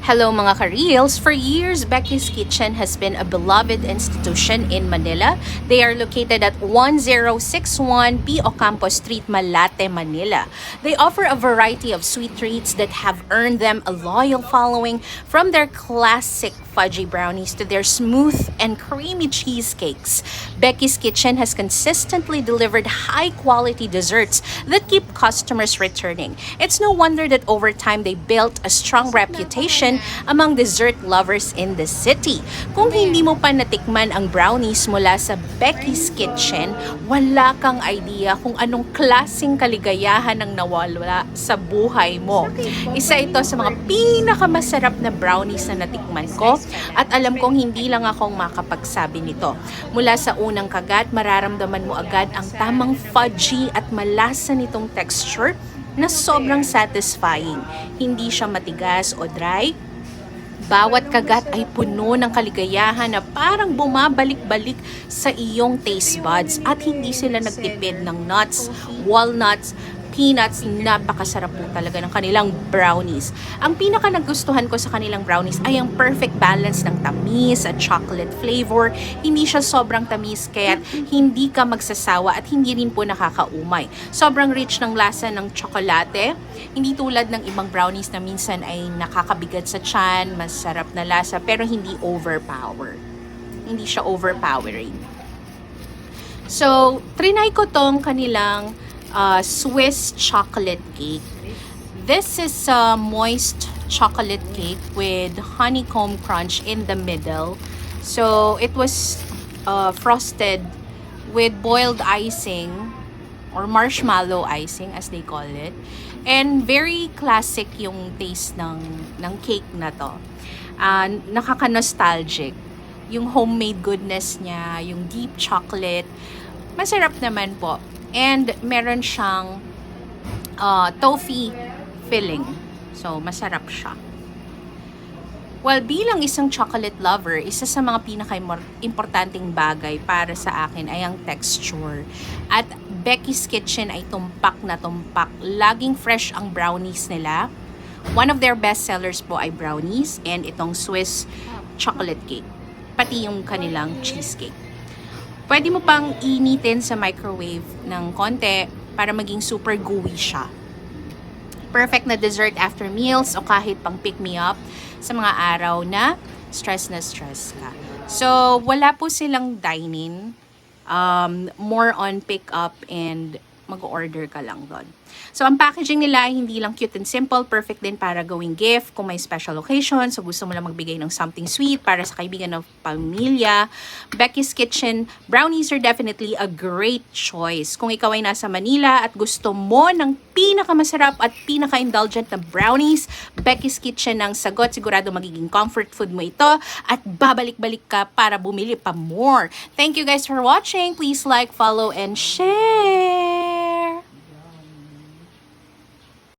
Hello mga ka-reels! For years, Becky's Kitchen has been a beloved institution in Manila. They are located at 1061 P. Ocampo Street, Malate, Manila. They offer a variety of sweet treats that have earned them a loyal following, from their classic fudgy brownies to their smooth and creamy cheesecakes. Becky's Kitchen has consistently delivered high-quality desserts that keep customers returning. It's no wonder that over time they built a strong reputation among dessert lovers in the city. Kung hindi mo pa natikman ang brownies mula sa Becky's Kitchen, wala kang idea kung anong klaseng kaligayahan ang nawala sa buhay mo. Isa ito sa mga pinakamasarap na brownies na natikman ko, at alam kong hindi lang akong makapagsabi nito. Mula sa unang kagat, mararamdaman mo agad ang tamang fudgy at malasa nitong texture na sobrang satisfying. Hindi siya matigas o dry. Bawat kagat ay puno ng kaligayahan na parang bumabalik-balik sa iyong taste buds, at hindi sila nagtipid ng nuts, walnuts, peanuts. Napakasarap po talaga ng kanilang brownies. Ang pinaka nagustuhan ko sa kanilang brownies ay ang perfect balance ng tamis at chocolate flavor. Hindi siya sobrang tamis kaya hindi ka magsasawa, at hindi rin po nakakaumay. Sobrang rich ng lasa ng tsokolate. Hindi tulad ng ibang brownies na minsan ay nakakabigat sa tiyan, masarap na lasa pero hindi overpower. Hindi siya overpowering. So, trinay ko tong kanilang Swiss chocolate cake. This is a moist chocolate cake with honeycomb crunch in the middle. So it was frosted with boiled icing or marshmallow icing as they call it. And very classic yung taste ng cake na to. Nakaka-nostalgic. Yung homemade goodness niya, yung deep chocolate. Masarap naman po. And meron siyang toffee filling. So, masarap siya. Well, bilang isang chocolate lover, isa sa mga pinaka-importanting bagay para sa akin ay ang texture. At Becky's Kitchen ay tumpak na tumpak. Laging fresh ang brownies nila. One of their best sellers po ay brownies and itong Swiss chocolate cake. Pati yung kanilang cheesecake. Pwede mo pang initin sa microwave ng konti para maging super gooey siya. Perfect na dessert after meals o kahit pang pick-me-up sa mga araw na stress ka. So, wala po silang dine-in. More on pick-up and mag-order ka lang doon. So, ang packaging nila ay hindi lang cute and simple, perfect din para gawing gift kung may special occasion. So, gusto mo lang magbigay ng something sweet para sa kaibigan ng pamilya. Becky's Kitchen brownies are definitely a great choice. Kung ikaw ay nasa Manila at gusto mo ng pinakamasarap at pinaka-indulgent na brownies, Becky's Kitchen ang sagot. Sigurado magiging comfort food mo ito at babalik-balik ka para bumili pa more. Thank you guys for watching. Please like, follow, and share!